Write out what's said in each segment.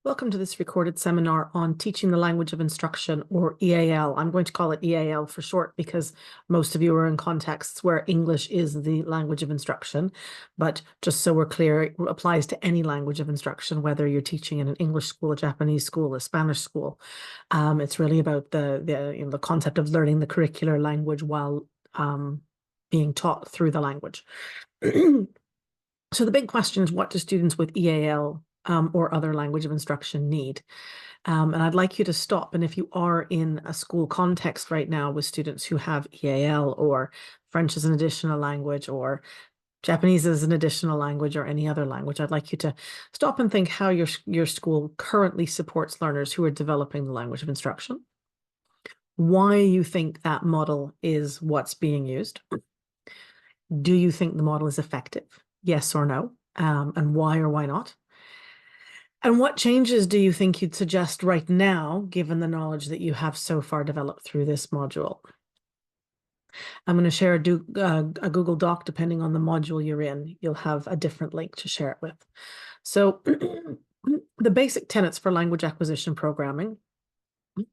Welcome to this recorded seminar on teaching the language of instruction, or EAL. I'm going to call it EAL for short because most of you are in contexts where English is the language of instruction. But just so we're clear, it applies to any language of instruction, whether you're teaching in an English school, a Japanese school, a Spanish school. It's really about the concept of learning the curricular language while being taught through the language. So the big question is, what do students with EAL or other language of instruction need? And I'd like you to stop. And if you are in a school context right now with students who have EAL or French as an additional language or Japanese as an additional language or any other language, I'd like you to stop and think how your school currently supports learners who are developing the language of instruction, why you think that model is what's being used. Do you think the model is effective? Yes or no? And why or why not? And what changes do you think you'd suggest right now, given the knowledge that you have so far developed through this module? I'm going to share a Google Doc. Depending on the module you're in, you'll have a different link to share it with. So the basic tenets for language acquisition programming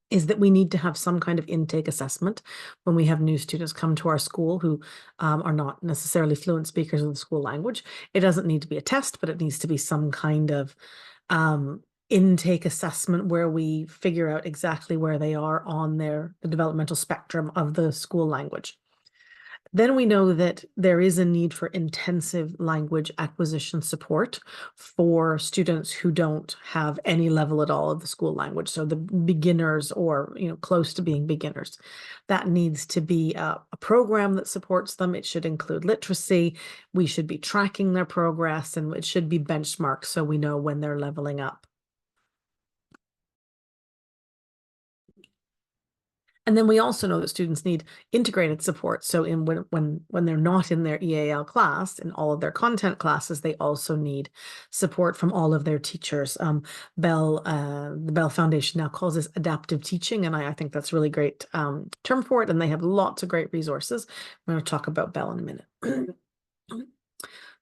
is that we need to have some kind of intake assessment when we have new students come to our school who are not necessarily fluent speakers of the school language. It doesn't need to be a test, but it needs to be some kind of intake assessment where we figure out exactly where they are on the developmental spectrum of the school language. Then we know that there is a need for intensive language acquisition support for students who don't have any level at all of the school language. So the beginners or, close to being beginners. That needs to be a program that supports them. It should include literacy. We should be tracking their progress, and it should be benchmarked so we know when they're leveling up. And then we also know that students need integrated support. So when they're not in their EAL class, in all of their content classes, they also need support from all of their teachers. The Bell Foundation now calls this adaptive teaching, and I think that's a really great term for it. And they have lots of great resources. I'm going to talk about Bell in a minute.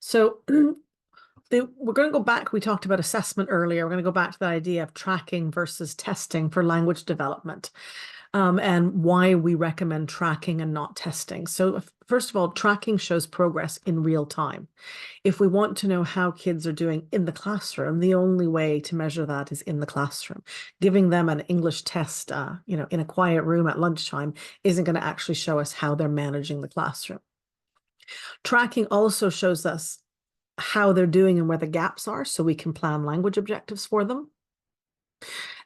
So we're going to go back. We talked about assessment earlier. We're going to go back to that idea of tracking versus testing for language development. And why we recommend tracking and not testing. So first of all, tracking shows progress in real time. If we want to know how kids are doing in the classroom, the only way to measure that is in the classroom. Giving them an English test, in a quiet room at lunchtime isn't going to actually show us how they're managing the classroom. Tracking also shows us how they're doing and where the gaps are, so we can plan language objectives for them.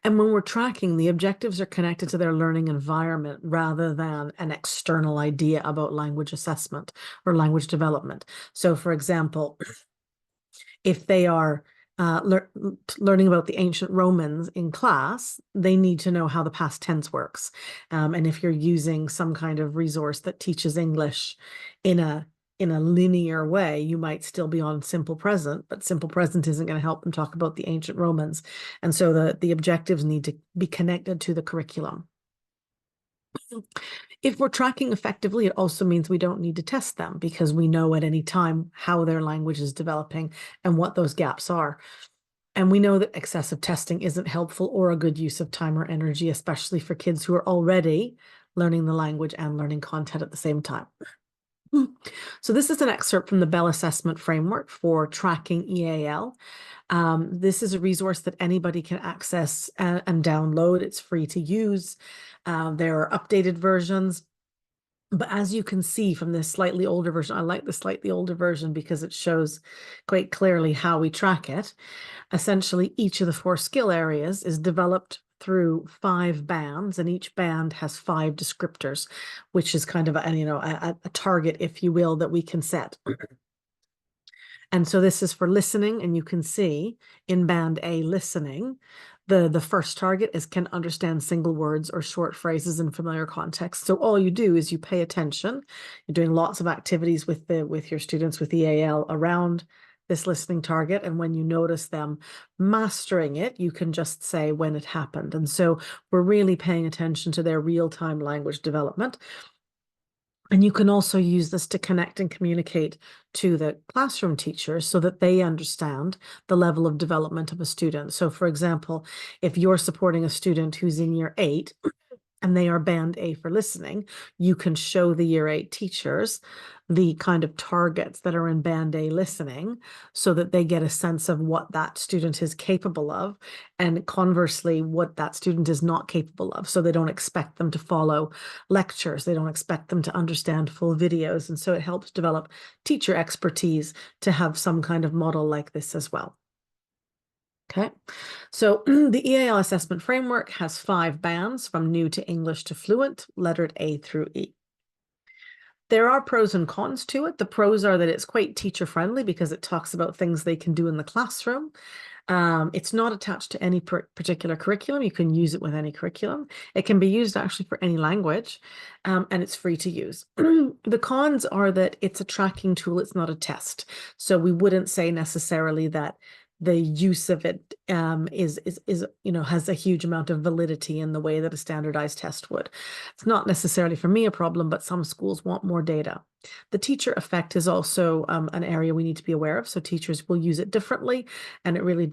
And when we're tracking, the objectives are connected to their learning environment rather than an external idea about language assessment or language development. So, for example, if they are learning about the ancient Romans in class, they need to know how the past tense works. And if you're using some kind of resource that teaches English in a linear way, you might still be on simple present, but simple present isn't going to help them talk about the ancient Romans. And so the objectives need to be connected to the curriculum. If we're tracking effectively, it also means we don't need to test them because we know at any time how their language is developing and what those gaps are. And we know that excessive testing isn't helpful or a good use of time or energy, especially for kids who are already learning the language and learning content at the same time. So this is an excerpt from the Bell Assessment Framework for tracking EAL. This is a resource that anybody can access and download. It's free to use. There are updated versions. But as you can see from this slightly older version, I like the slightly older version because it shows quite clearly how we track it. Essentially, each of the 4 skill areas is developed through 5 bands, and each band has 5 descriptors, which is kind of a target, if you will, that we can set. And so this is for listening, and you can see in band A, listening, the first target is can understand single words or short phrases in familiar context. So all you do is you pay attention. You're doing lots of activities with your students with EAL around this listening target, and when you notice them mastering it, you can just say when it happened. And so we're really paying attention to their real-time language development. And you can also use this to connect and communicate to the classroom teachers so that they understand the level of development of a student. So, for example, if you're supporting a student who's in year 8 and they are band A for listening, you can show the year 8 teachers the kind of targets that are in band A listening so that they get a sense of what that student is capable of, and conversely, what that student is not capable of. So they don't expect them to follow lectures, they don't expect them to understand full videos. And so it helps develop teacher expertise to have some kind of model like this as well. Okay, so the EAL assessment framework has 5 bands from new to English to fluent, lettered A through E. There are pros and cons to it. The pros are that it's quite teacher friendly because it talks about things they can do in the classroom. It's not attached to any particular curriculum. You can use it with any curriculum. It can be used actually for any language, and it's free to use. The cons are that it's a tracking tool. It's not a test. So we wouldn't say necessarily that the use of it is has a huge amount of validity in the way that a standardized test would. It's not necessarily for me a problem, but some schools want more data. The teacher effect is also an area we need to be aware of. So teachers will use it differently, and it really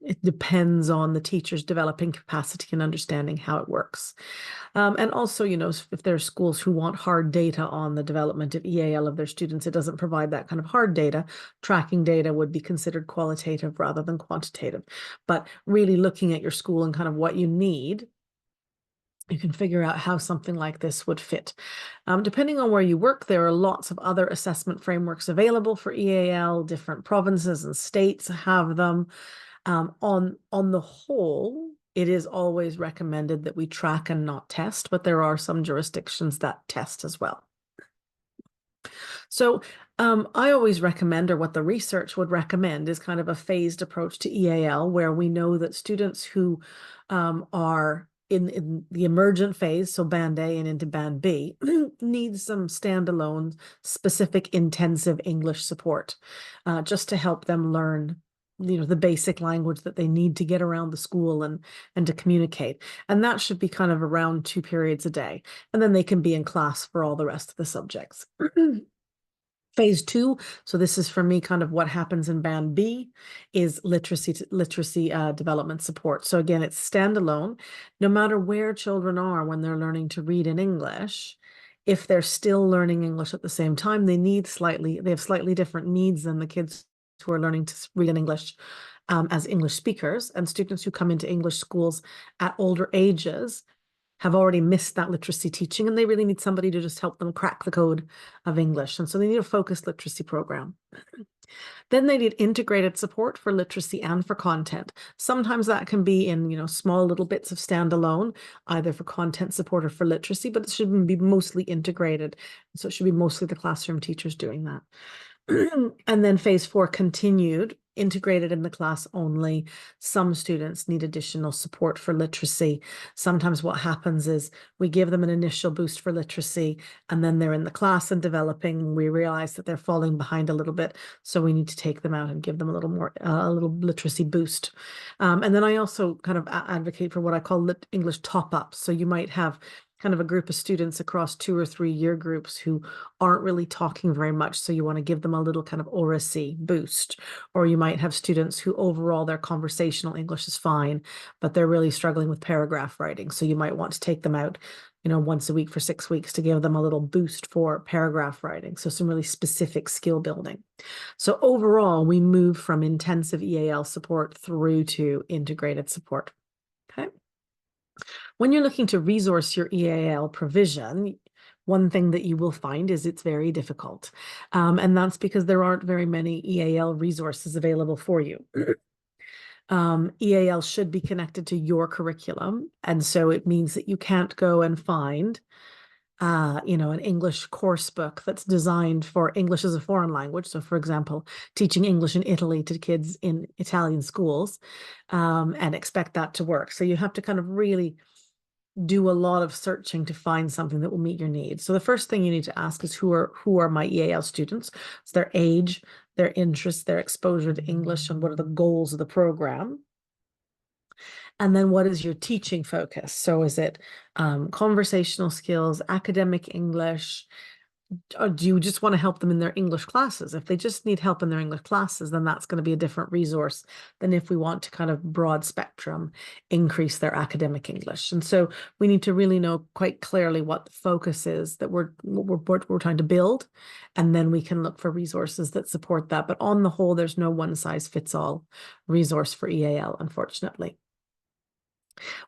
it depends on the teacher's developing capacity and understanding how it works. And also, if there are schools who want hard data on the development of EAL of their students, it doesn't provide that kind of hard data. Tracking data would be considered qualitative rather than quantitative. But really looking at your school and kind of what you need, you can figure out how something like this would fit. Depending on where you work, there are lots of other assessment frameworks available for EAL. Different provinces and states have them. On the whole, it is always recommended that we track and not test, but there are some jurisdictions that test as well. So I always recommend, or what the research would recommend, is kind of a phased approach to EAL, where we know that students who are in the emergent phase, so band A and into band B, need some standalone, specific, intensive English support, just to help them learn the basic language that they need to get around the school and to communicate. And that should be kind of around 2 periods a day. And then they can be in class for all the rest of the subjects. Phase 2, so this is for me kind of what happens in band B, is literacy development support. So again, it's standalone. No matter where children are when they're learning to read in English, if they're still learning English at the same time, they have slightly different needs than the kids who are learning to read in English as English speakers. And students who come into English schools at older ages have already missed that literacy teaching, and they really need somebody to just help them crack the code of English. And so they need a focused literacy program. Then they need integrated support for literacy and for content. Sometimes that can be in, small little bits of standalone, either for content support or for literacy, but it should be mostly integrated. So it should be mostly the classroom teachers doing that. And then phase 4, continued, integrated in the class only. Some students need additional support for literacy. Sometimes what happens is we give them an initial boost for literacy, and then they're in the class and developing. We realize that they're falling behind a little bit, so we need to take them out and give them a little literacy boost. And then I also kind of advocate for what I call English top-ups. So you might have kind of a group of students across 2 or 3 year groups who aren't really talking very much. So you want to give them a little kind of oracy boost. Or you might have students who overall their conversational English is fine, but they're really struggling with paragraph writing. So you might want to take them out, once a week for 6 weeks to give them a little boost for paragraph writing. So some really specific skill building. So overall, we move from intensive EAL support through to integrated support. Okay. When you're looking to resource your EAL provision, one thing that you will find is it's very difficult. And that's because there aren't very many EAL resources available for you. EAL should be connected to your curriculum. And so it means that you can't go and find an English course book that's designed for English as a foreign language. So, for example, teaching English in Italy to kids in Italian schools, and expect that to work. So you have to kind of really do a lot of searching to find something that will meet your needs. So the first thing you need to ask is who are my EAL students? It's their age, their interests, their exposure to English, and what are the goals of the program. And then what is your teaching focus? So is it conversational skills, academic English? Or do you just want to help them in their English classes? If they just need help in their English classes, then that's going to be a different resource than if we want to kind of broad spectrum increase their academic English. And so we need to really know quite clearly what the focus is that we're trying to build, and then we can look for resources that support that. But on the whole, there's no one size fits all resource for EAL, unfortunately.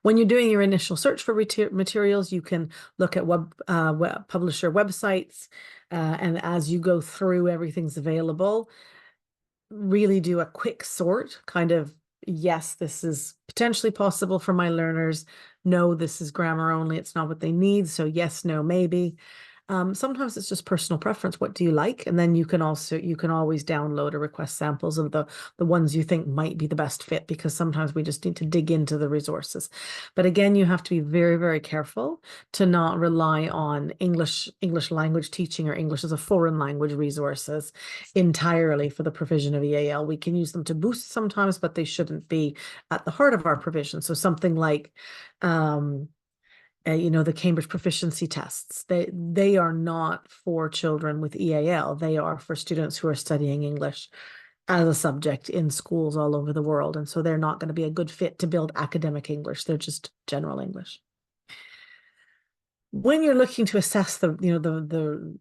When you're doing your initial search for materials, you can look at web publisher websites, and as you go through, everything's available. Really do a quick sort, kind of, yes, this is potentially possible for my learners. No, this is grammar only. It's not what they need. So yes, no, maybe. Sometimes it's just personal preference. What do you like? And then you can always download or request samples of the ones you think might be the best fit, because sometimes we just need to dig into the resources. But again, you have to be very, very careful to not rely on English language teaching or English as a foreign language resources entirely for the provision of EAL. We can use them to boost sometimes, but they shouldn't be at the heart of our provision. So something like the Cambridge proficiency tests, they are not for children with EAL. They are for students who are studying English as a subject in schools all over the world. And so they're not going to be a good fit to build academic English. They're just general English. When you're looking to assess the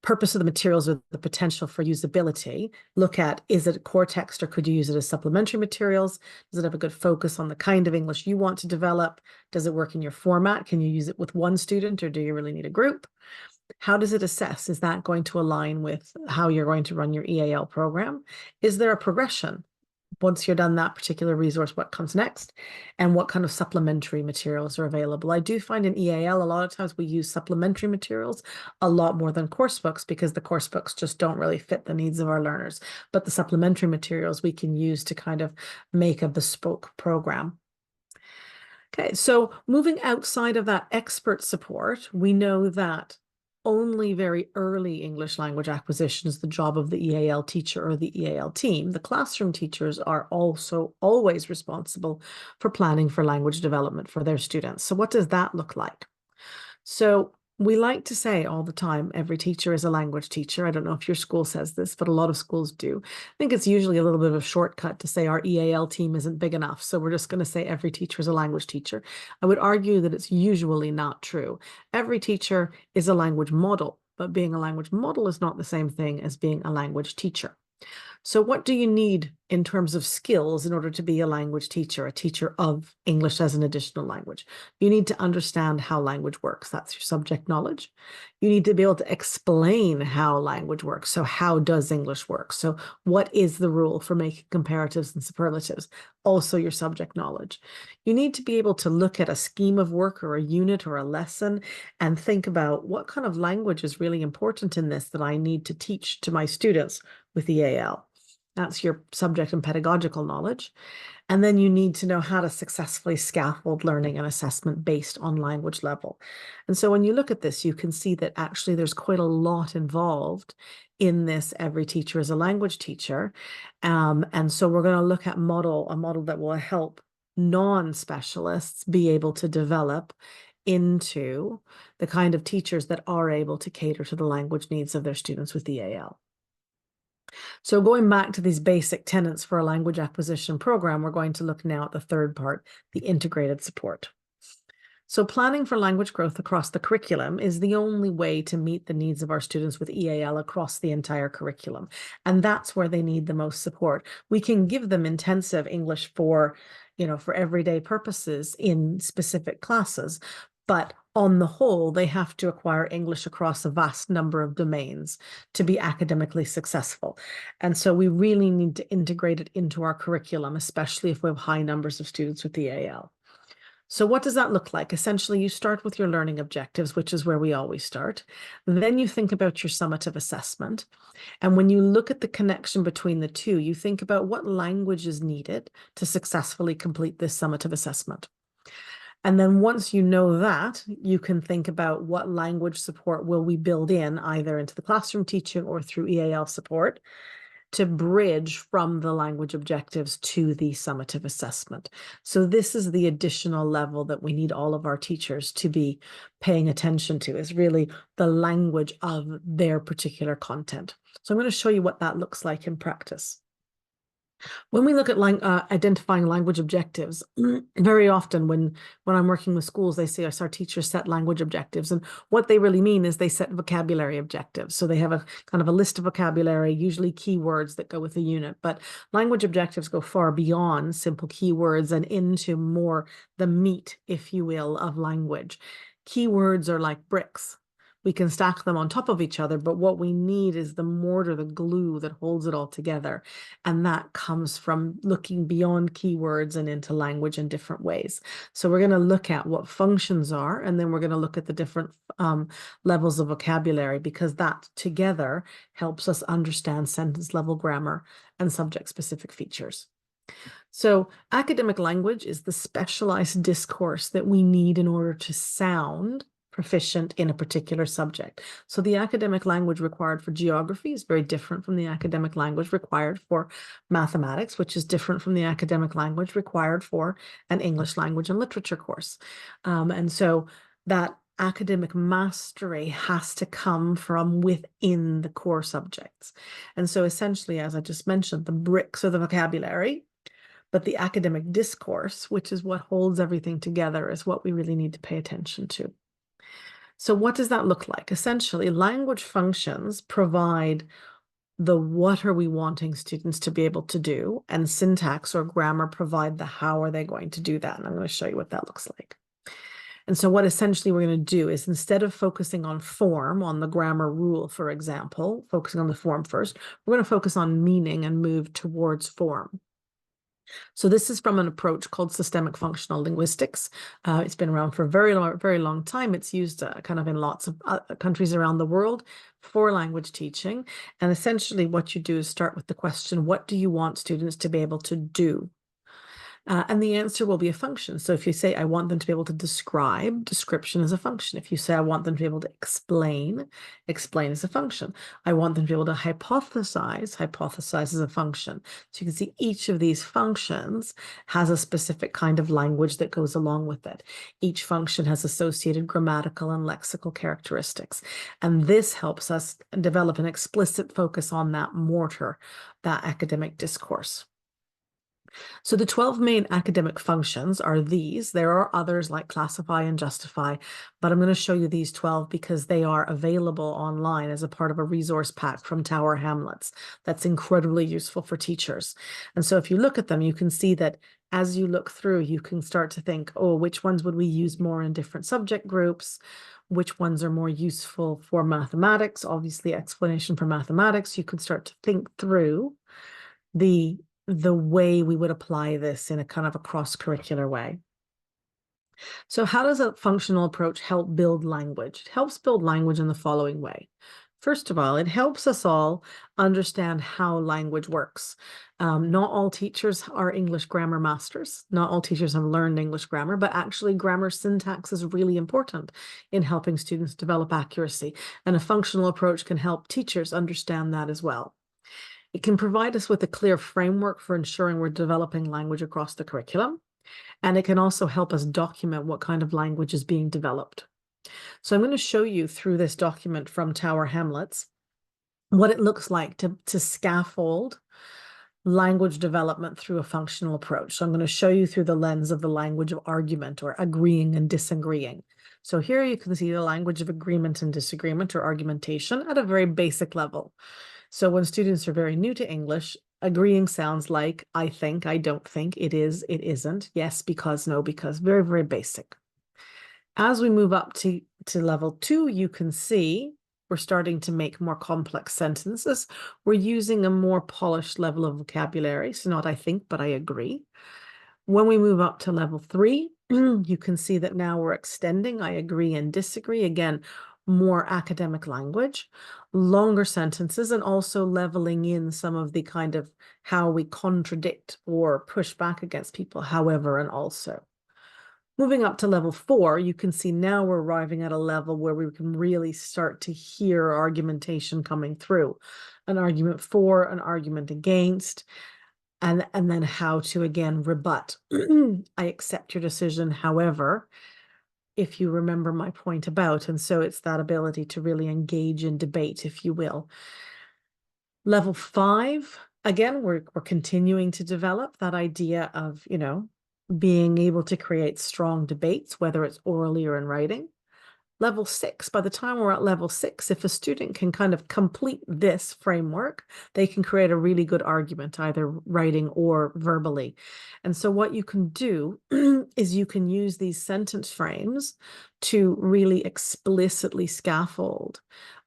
purpose of the materials or the potential for usability, look at, is it core text or could you use it as supplementary materials? Does it have a good focus on the kind of English you want to develop? Does it work in your format? Can you use it with one student or do you really need a group? How does it assess? Is that going to align with how you're going to run your EAL program? Is there a progression? Once you're done that particular resource, what comes next, and what kind of supplementary materials are available? I do find in EAL, a lot of times we use supplementary materials a lot more than course books, because the course books just don't really fit the needs of our learners. But the supplementary materials we can use to kind of make a bespoke program. Okay, so moving outside of that expert support, we know that only very early English language acquisition is the job of the EAL teacher or the EAL team. The classroom teachers are also always responsible for planning for language development for their students. So what does that look like? So we like to say all the time, every teacher is a language teacher. I don't know if your school says this, but a lot of schools do. I think it's usually a little bit of a shortcut to say our EAL team isn't big enough, so we're just going to say every teacher is a language teacher. I would argue that it's usually not true. Every teacher is a language model, but being a language model is not the same thing as being a language teacher. So what do you need in terms of skills in order to be a language teacher, a teacher of English as an additional language? You need to understand how language works. That's your subject knowledge. You need to be able to explain how language works. So how does English work? So what is the rule for making comparatives and superlatives? Also your subject knowledge. You need to be able to look at a scheme of work or a unit or a lesson and think about what kind of language is really important in this that I need to teach to my students with EAL. That's your subject and pedagogical knowledge. And then you need to know how to successfully scaffold learning and assessment based on language level. And so when you look at this, you can see that actually there's quite a lot involved in this. Every teacher is a language teacher. And so we're going to look at a model that will help non-specialists be able to develop into the kind of teachers that are able to cater to the language needs of their students with EAL. So going back to these basic tenets for a language acquisition program, we're going to look now at the third part, the integrated support. So planning for language growth across the curriculum is the only way to meet the needs of our students with EAL across the entire curriculum. And that's where they need the most support. We can give them intensive English for everyday purposes in specific classes, but on the whole, they have to acquire English across a vast number of domains to be academically successful. And so we really need to integrate it into our curriculum, especially if we have high numbers of students with EAL. So what does that look like? Essentially, you start with your learning objectives, which is where we always start. Then you think about your summative assessment. And when you look at the connection between the two, you think about what language is needed to successfully complete this summative assessment. And then once you know that, you can think about what language support will we build in either into the classroom teaching or through EAL support. to bridge from the language objectives to the summative assessment. So this is the additional level that we need all of our teachers to be paying attention to, is really the language of their particular content. So I'm going to show you what that looks like in practice. When we look at identifying language objectives, very often when I'm working with schools, they say, our teachers set language objectives. And what they really mean is they set vocabulary objectives. So they have a kind of a list of vocabulary, usually keywords that go with the unit. But language objectives go far beyond simple keywords and into more the meat, if you will, of language. Keywords are like bricks. We can stack them on top of each other, but what we need is the mortar, the glue that holds it all together. And that comes from looking beyond keywords and into language in different ways. So we're going to look at what functions are, and then we're going to look at the different levels of vocabulary, because that together helps us understand sentence level grammar and subject specific features. So academic language is the specialized discourse that we need in order to sound proficient in a particular subject. So the academic language required for geography is very different from the academic language required for mathematics, which is different from the academic language required for an English language and literature course. And so that academic mastery has to come from within the core subjects. And so essentially, as I just mentioned, the bricks are the vocabulary, but the academic discourse, which is what holds everything together, is what we really need to pay attention to. So what does that look like? Essentially, language functions provide the what are we wanting students to be able to do, and syntax or grammar provide the how are they going to do that. And I'm going to show you what that looks like. And so what essentially we're going to do is, instead of focusing on form, on the grammar rule, for example, focusing on the form first, we're going to focus on meaning and move towards form. So this is from an approach called systemic functional linguistics. It's been around for a very long time. It's used kind of in lots of countries around the world for language teaching. And essentially what you do is start with the question, what do you want students to be able to do? And the answer will be a function. So if you say, I want them to be able to describe, description is a function. If you say, I want them to be able to explain, explain is a function. I want them to be able to hypothesize, hypothesize is a function. So you can see each of these functions has a specific kind of language that goes along with it. Each function has associated grammatical and lexical characteristics. And this helps us develop an explicit focus on that mortar, that academic discourse. So the 12 main academic functions are these. There are others like classify and justify, but I'm going to show you these 12 because they are available online as a part of a resource pack from Tower Hamlets. That's incredibly useful for teachers. And so if you look at them, you can see that as you look through, you can start to think, oh, which ones would we use more in different subject groups? Which ones are more useful for mathematics? Obviously, explanation for mathematics. You could start to think through the way we would apply this in a kind of a cross-curricular way. So how does a functional approach help build language? It helps build language in the following way. First of all, it helps us all understand how language works. Not all teachers are English grammar masters. Not all teachers have learned English grammar, but actually grammar syntax is really important in helping students develop accuracy. And a functional approach can help teachers understand that as well. It can provide us with a clear framework for ensuring we're developing language across the curriculum. And it can also help us document what kind of language is being developed. So I'm going to show you through this document from Tower Hamlets what it looks like to scaffold language development through a functional approach. So I'm going to show you through the lens of the language of argument, or agreeing and disagreeing. So here you can see the language of agreement and disagreement, or argumentation, at a very basic level. So when students are very new to English, agreeing sounds like I think, I don't think, it is, it isn't, yes, because, no, because, very, very basic. As we move up to level 2, you can see we're starting to make more complex sentences. We're using a more polished level of vocabulary. So not I think, but I agree. When we move up to level 3, you can see that now we're extending I agree and disagree. Again, more academic language, longer sentences, and also leveling in some of the kind of how we contradict or push back against people, however, and also. Moving up to level 4, you can see now we're arriving at a level where we can really start to hear argumentation coming through. An argument for, an argument against, and then how to, again, rebut. I accept your decision, however, if you remember my point about, and so it's that ability to really engage in debate, if you will. Level 5, again, we're continuing to develop that idea of, being able to create strong debates, whether it's orally or in writing. Level 6, by the time we're at level 6, if a student can kind of complete this framework, they can create a really good argument, either writing or verbally. And so what you can do is you can use these sentence frames to really explicitly scaffold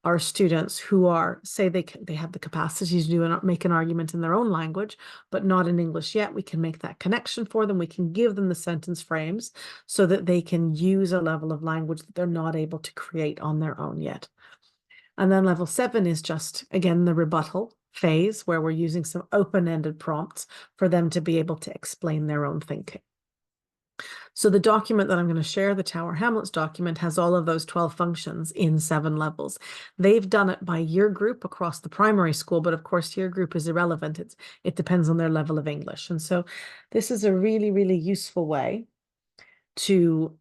our students who are, say they have the capacity to do and make an argument in their own language, but not in English yet. We can make that connection for them. We can give them the sentence frames so that they can use a level of language that they're not able to create on their own yet. And then level 7 is just, again, the rebuttal phase where we're using some open-ended prompts for them to be able to explain their own thinking. So the document that I'm going to share, the Tower Hamlets document, has all of those 12 functions in 7 levels. They've done it by year group across the primary school, but of course year group is irrelevant. It depends on their level of English. And so this is a really, really useful way to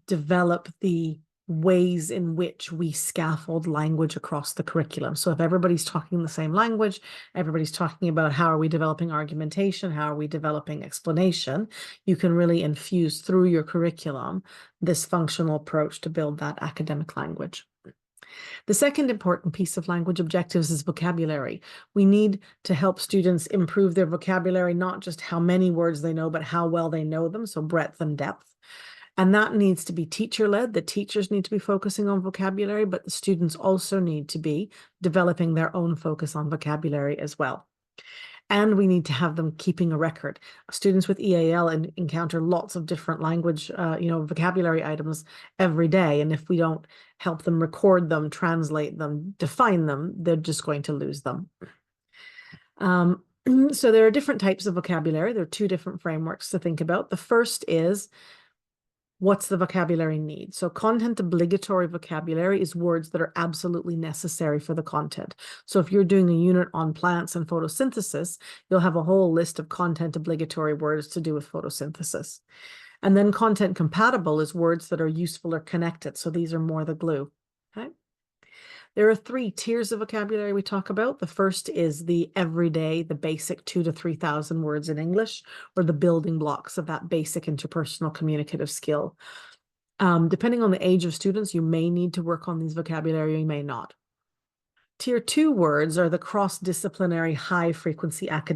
develop the ways in which we scaffold language across the curriculum. So if everybody's talking the same language, everybody's talking about how are we developing argumentation, how are we developing explanation, you can really infuse through your curriculum this functional approach to build that academic language. The second important piece of language objectives is vocabulary. We need to help students improve their vocabulary, not just how many words they know, but how well they know them, so breadth and depth. And that needs to be teacher-led. The teachers need to be focusing on vocabulary, but the students also need to be developing their own focus on vocabulary as well. And we need to have them keeping a record. Students with EAL encounter lots of different language, vocabulary items every day. And if we don't help them record them, translate them, define them, they're just going to lose them. So there are different types of vocabulary. There are 2 different frameworks to think about. The first is, what's the vocabulary need? So content obligatory vocabulary is words that are absolutely necessary for the content. So if you're doing a unit on plants and photosynthesis, you'll have a whole list of content obligatory words to do with photosynthesis. And then content compatible is words that are useful or connected. So these are more the glue. Okay. There are 3 tiers of vocabulary we talk about. The first is the everyday, the basic 2,000 to 3,000 words in English, or the building blocks of that basic interpersonal communicative skill. Depending on the age of students, you may need to work on these vocabulary, you may not. Tier 2 words are the cross-disciplinary, high-frequency academic